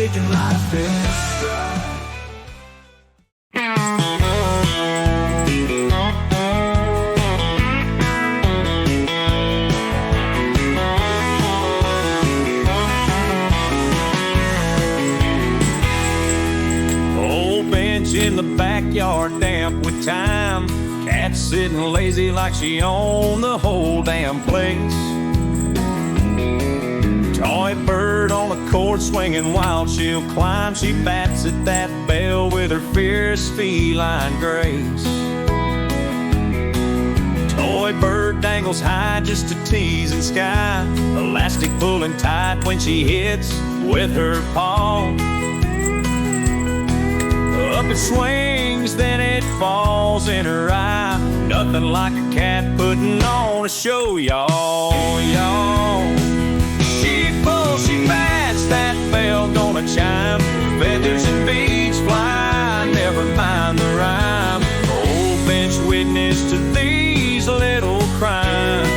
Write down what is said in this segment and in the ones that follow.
taking life in stride. In the backyard, damp with time. Cat sitting lazy like she owned the whole damn place. Toy bird on a cord swinging while she'll climb. She bats at that bell with her fierce feline grace. Toy bird dangles high just to tease and sky. Elastic pulling tight when she hits with her paw. Up it swings, then it falls in her eye. Nothing like a cat putting on a show, y'all. She pulls, she bats, that bell gonna chime. Feathers and beads fly, never mind the rhyme. Old bench witness to these little crimes.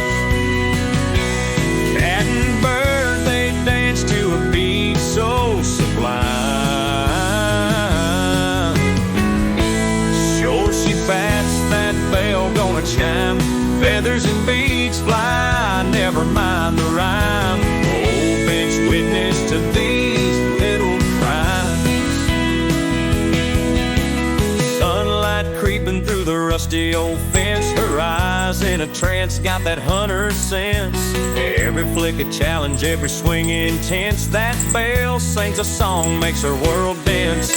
Cat and bird, they dance to a beat so sublime. Chime. Feathers and beads fly, never mind the rhyme. Old bench witness to these little crimes. Sunlight creeping through the rusty old fence. Her eyes in a trance, got that hunter sense. Every flick a challenge, every swing intense. That bell sings a song, makes her world dance.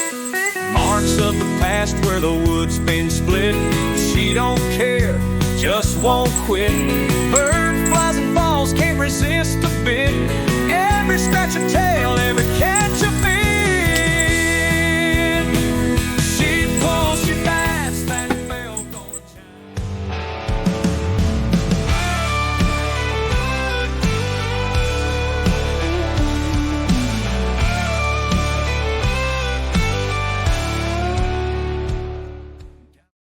Marks of the past where the wood's been split. She don't care, just won't quit. Bird flies and falls, can't resist a bit. Every scratch and tail, every